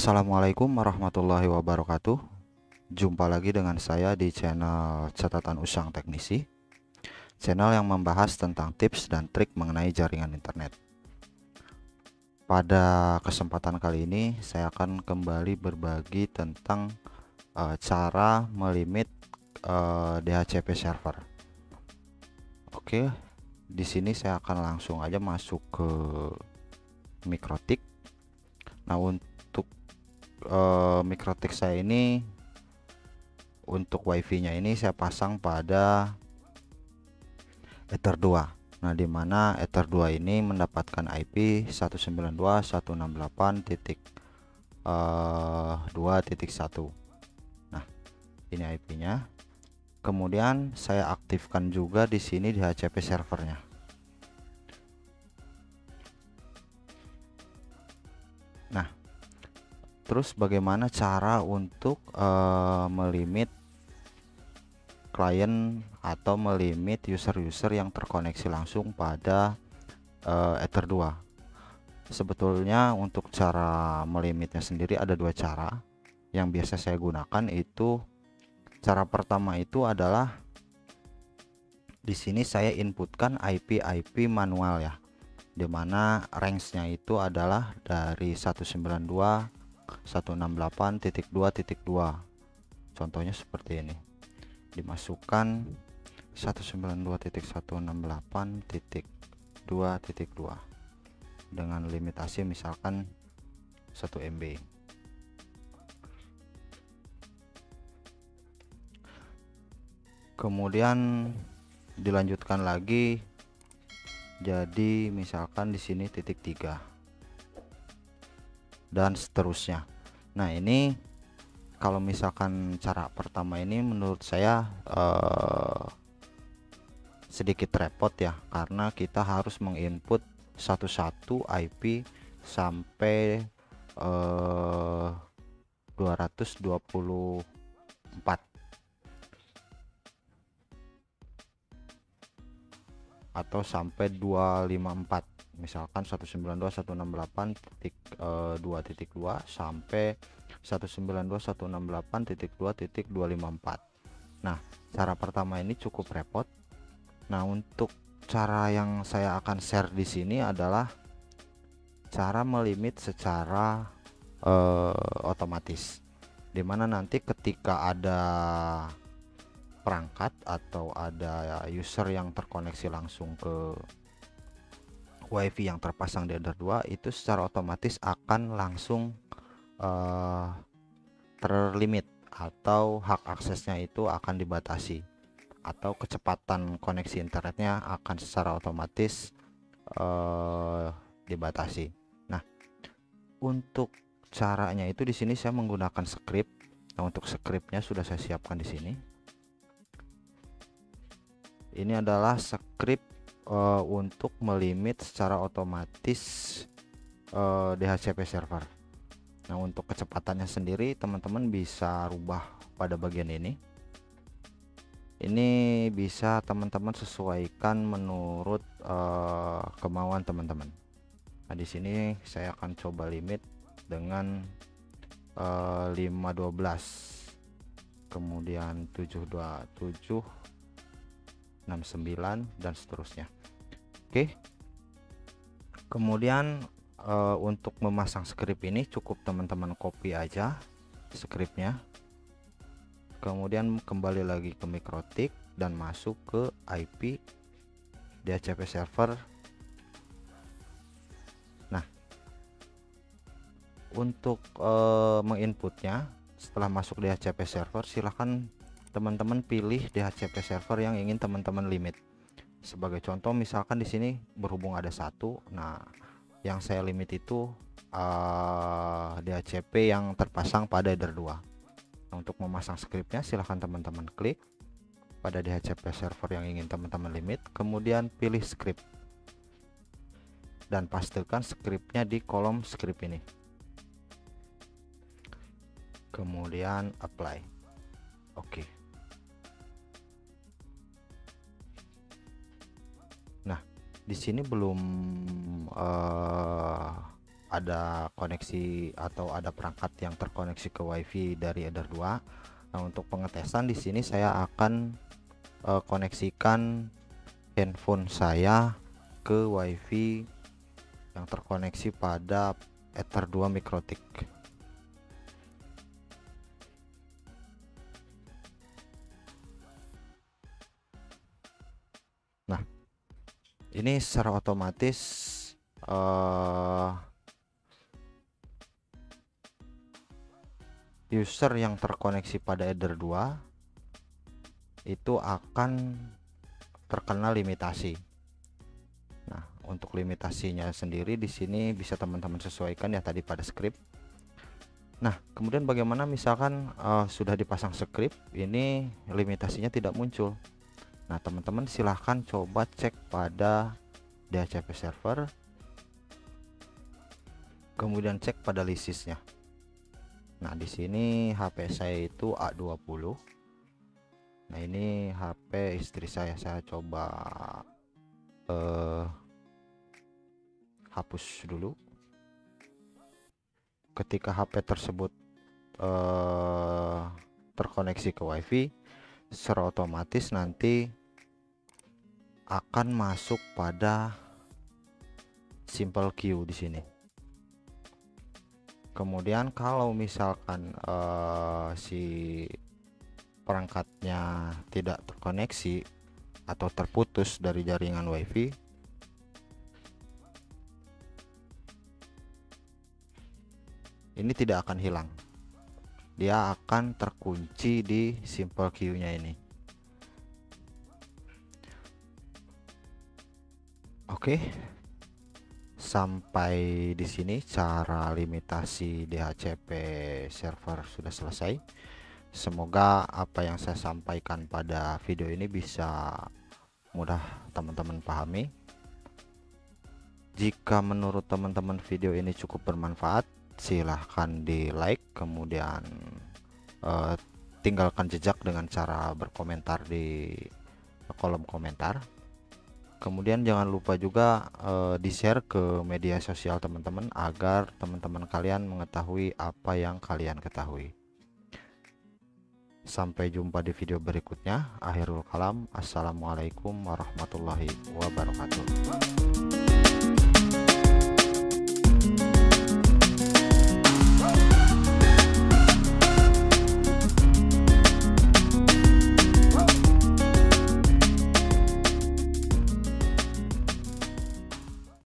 Assalamualaikum warahmatullahi wabarakatuh. Jumpa lagi dengan saya di channel Catatan Usang Teknisi, channel yang membahas tentang tips dan trik mengenai jaringan internet. Pada kesempatan kali ini saya akan kembali berbagi tentang cara melimit DHCP server. Oke, di sini saya akan langsung aja masuk ke Mikrotik. Nah, untuk Mikrotik saya ini, untuk wifi nya ini saya pasang pada Ether 2. Nah, dimana Ether 2 ini mendapatkan IP 192.168.2.1. Nah, ini IP nya. Kemudian saya aktifkan juga di sini DHCP servernya. Nah, terus bagaimana cara untuk melimit klien atau melimit user-user yang terkoneksi langsung pada Ether 2? Sebetulnya untuk cara melimitnya sendiri ada dua cara yang biasa saya gunakan. Itu cara pertama itu adalah di sini saya inputkan IP manual ya, dimana range-nya itu adalah dari 192.168.2.2. contohnya seperti ini, dimasukkan 192.168.2.2 dengan limitasi misalkan 1 MB. Kemudian dilanjutkan lagi jadi misalkan di sini titik 3 dan seterusnya. Nah, ini kalau misalkan cara pertama ini menurut saya sedikit repot ya, karena kita harus menginput satu-satu IP sampai 224 atau sampai 254, misalkan 192.168.2.2 sampai 192.168.2.254. Nah, cara pertama ini cukup repot. Nah, untuk cara yang saya akan share di sini adalah cara melimit secara otomatis, dimana nanti ketika ada perangkat atau ada user yang terkoneksi langsung ke wifi yang terpasang di Ether 2, itu secara otomatis akan langsung terlimit atau hak aksesnya itu akan dibatasi, atau kecepatan koneksi internetnya akan secara otomatis dibatasi. Nah, untuk caranya itu di sini saya menggunakan script. Nah, untuk scriptnya sudah saya siapkan di sini. Ini adalah script untuk melimit secara otomatis DHCP server. Nah, untuk kecepatannya sendiri teman-teman bisa rubah pada bagian ini. Ini bisa teman-teman sesuaikan menurut kemauan teman-teman. Nah, di sini saya akan coba limit dengan 512, kemudian 727, 69 dan seterusnya. Oke. Kemudian untuk memasang script ini cukup teman-teman copy aja scriptnya. Kemudian kembali lagi ke Mikrotik dan masuk ke IP DHCP server. Nah, untuk menginputnya setelah masuk DHCP server, silahkan teman-teman pilih DHCP server yang ingin teman-teman limit. Sebagai contoh, misalkan di sini berhubung ada satu, nah yang saya limit itu DHCP yang terpasang pada Ether 2. Nah, untuk memasang scriptnya silahkan teman-teman klik pada DHCP server yang ingin teman-teman limit, kemudian pilih script dan pastikan scriptnya di kolom script ini, kemudian apply. Oke. Nah, di sini belum ada koneksi atau ada perangkat yang terkoneksi ke WiFi dari Eder 2. Nah, untuk pengetesan di sini saya akan koneksikan handphone saya ke WiFi yang terkoneksi pada Ether 2 Mikrotik. Nah, ini secara otomatis user yang terkoneksi pada Ether 2 itu akan terkena limitasi. Nah, untuk limitasinya sendiri di sini bisa teman-teman sesuaikan ya tadi pada script. Nah, kemudian bagaimana misalkan sudah dipasang script, ini limitasinya tidak muncul. Nah, teman-teman silahkan coba cek pada DHCP server, kemudian cek pada listnya. Nah, di sini HP saya itu A20. Nah, ini HP istri saya coba hapus dulu. Ketika HP tersebut terkoneksi ke WiFi, secara otomatis nanti akan masuk pada simple queue di sini. Kemudian kalau misalkan si perangkatnya tidak terkoneksi atau terputus dari jaringan WiFi, ini tidak akan hilang, dia akan terkunci di simple queue-nya ini. Oke, sampai di sini cara limitasi DHCP server sudah selesai. Semoga apa yang saya sampaikan pada video ini bisa mudah teman-teman pahami. Jika menurut teman-teman video ini cukup bermanfaat, silahkan di like, kemudian tinggalkan jejak dengan cara berkomentar di kolom komentar. Kemudian jangan lupa juga di share ke media sosial teman-teman agar teman-teman kalian mengetahui apa yang kalian ketahui. Sampai jumpa di video berikutnya. Akhirul kalam, assalamualaikum warahmatullahi wabarakatuh.